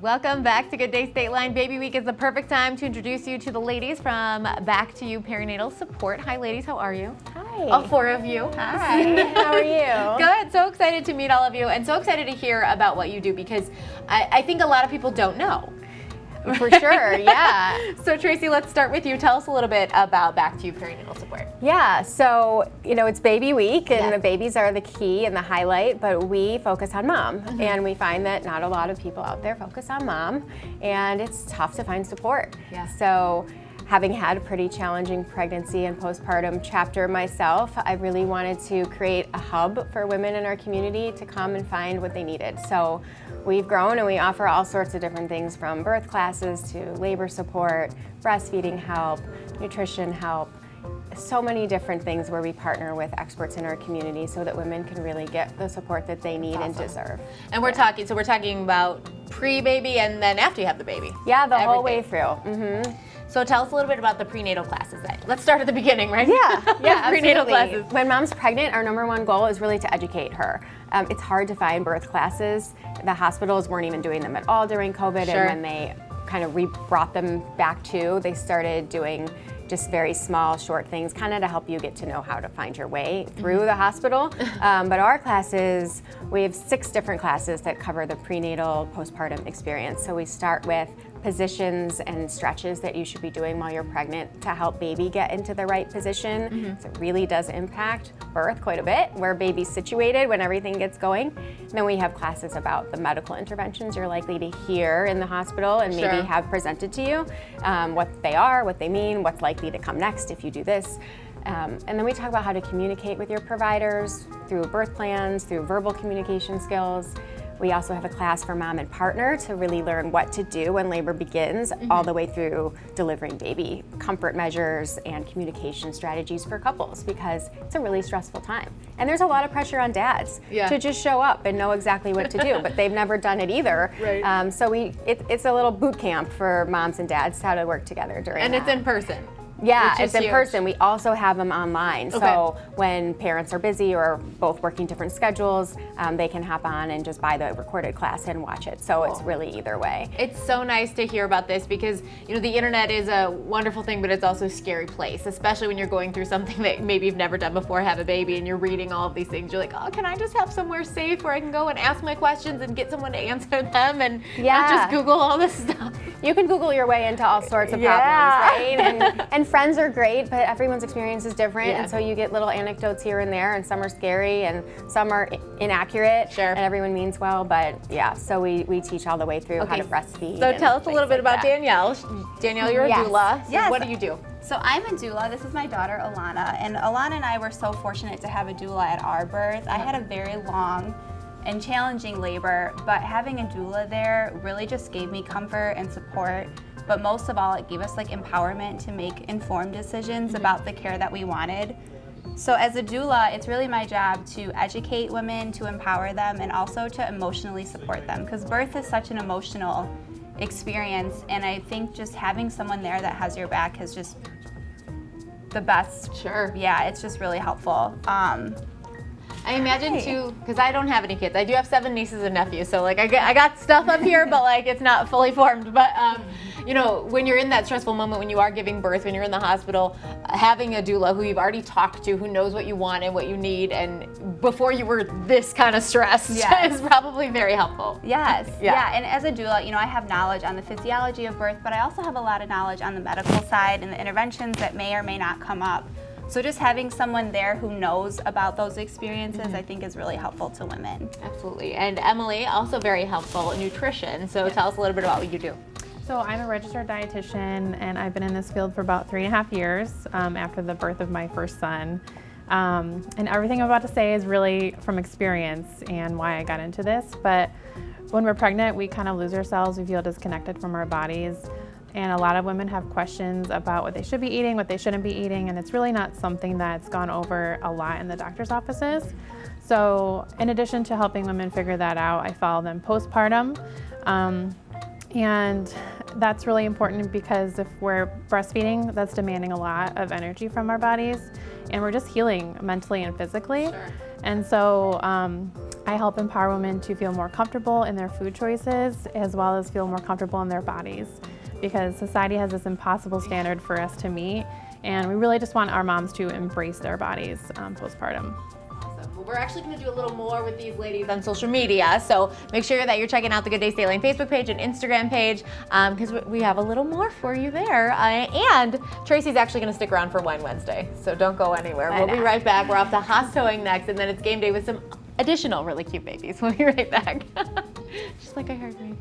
Welcome back to Good Day State Line. Baby Week is the perfect time to introduce you to the ladies from Back to You Perinatal Support. Hi, ladies. How are you? Hi. All four of you. Hi. How are you? Good. So excited to meet all of you and so excited to hear about what you do because I think a lot of people don't know. For sure, yeah. So Tracy, let's start with you. Tell us a little bit about Back to You Perinatal Support. Yeah, so, it's baby week and Yes. the babies are the key and the highlight, but we focus on mom. And we find that not a lot of people out there focus on mom, and it's tough to find support. Yeah. So, having had a pretty challenging pregnancy and postpartum chapter myself, I really wanted to create a hub for women in our community to come and find what they needed. So we've grown and we offer all sorts of different things from birth classes to labor support, breastfeeding help, nutrition help, so many different things where we partner with experts in our community so that women can really get the support that they need and deserve. And we're talking about pre-baby and then after you have the baby. Yeah, the whole way Everything. through. So tell us a little bit about the prenatal classes then. Let's start at the beginning, right? Yeah, Prenatal absolutely. classes. When mom's pregnant, our number one goal is really to educate her. It's hard to find birth classes. The hospitals weren't even doing them at all during COVID, Sure. and when they kind of brought them back to, they started doing just very small, short things, kind of to help you get to know how to find your way through the hospital. But our classes, we have 6 different classes that cover the prenatal, postpartum experience. So we start with positions and stretches that you should be doing while you're pregnant to help baby get into the right position. So it really does impact birth quite a bit, where baby's situated when everything gets going. And then we have classes about the medical interventions you're likely to hear in the hospital and Sure. maybe have presented to you, what they are, what they mean, what's likely to come next if you do this. And then we talk about how to communicate with your providers through birth plans, through verbal communication skills. We also have a class for mom and partner to really learn what to do when labor begins, all the way through delivering baby, comfort measures and communication strategies for couples, because it's a really stressful time. And there's a lot of pressure on dads to just show up and know exactly what to do, but they've never done it either. Right. So it's a little boot camp for moms and dads how to work together during And that. it's in person. Yeah, which is it's in huge. person. We also have them online. Okay. So when parents are busy or both working different schedules, they can hop on and just buy the recorded class and watch it. So it's really either way. It's so nice to hear about this because, the internet is a wonderful thing, but it's also a scary place, especially when you're going through something that maybe you've never done before, have a baby, and you're reading all of these things. You're like, oh, can I just have somewhere safe where I can go and ask my questions and get someone to answer them and not just Google all this stuff? You can Google your way into all sorts of Yeah. problems, right? And friends are great, but everyone's experience is different. Yeah. And so you get little anecdotes here and there, and some are scary and some are inaccurate. Sure. And everyone means well, but yeah, so we teach all the way through how to breastfeed. So and tell us a things little bit like about that. Danielle. Danielle, you're a Yes. doula. So Yes. what do you do? So I'm a doula. This is my daughter, Alana. And Alana and I were so fortunate to have a doula at our birth. I had a very long and challenging labor, but having a doula there really just gave me comfort and support. But most of all, it gave us empowerment to make informed decisions about the care that we wanted. So as a doula, it's really my job to educate women, to empower them, and also to emotionally support them, because birth is such an emotional experience, and I think just having someone there that has your back is just the best. Sure. Yeah, it's just really helpful. I imagine too, because I don't have any kids. I do have 7 nieces and nephews, so I got stuff up here, but it's not fully formed. But when you're in that stressful moment, when you are giving birth, when you're in the hospital, having a doula who you've already talked to, who knows what you want and what you need, and before you were this kind of stressed, Yes. is probably very helpful. Yes, Yeah. yeah, and as a doula, I have knowledge on the physiology of birth, but I also have a lot of knowledge on the medical side and the interventions that may or may not come up. So just having someone there who knows about those experiences, I think is really helpful to women. Absolutely. And Emily, also very helpful in nutrition. So tell us a little bit about what you do. So I'm a registered dietitian, and I've been in this field for about 3.5 years after the birth of my first son. And everything I'm about to say is really from experience and why I got into this. But when we're pregnant, we kind of lose ourselves. We feel disconnected from our bodies. And a lot of women have questions about what they should be eating, what they shouldn't be eating, and it's really not something that's gone over a lot in the doctor's offices. So in addition to helping women figure that out, I follow them postpartum. And that's really important because if we're breastfeeding, that's demanding a lot of energy from our bodies, and we're just healing mentally and physically. Sure. And so I help empower women to feel more comfortable in their food choices as well as feel more comfortable in their bodies, because society has this impossible standard for us to meet, and we really just want our moms to embrace their bodies postpartum. Awesome. Well, we're actually going to do a little more with these ladies on social media, so make sure that you're checking out the Good Day State Line Facebook page and Instagram page, because we have a little more for you there. And Tracy's actually going to stick around for Wine Wednesday, so don't go anywhere. We'll be right back. We're off to Haas Towing next, and then it's game day with some additional really cute babies. We'll be right back. Just like I heard me.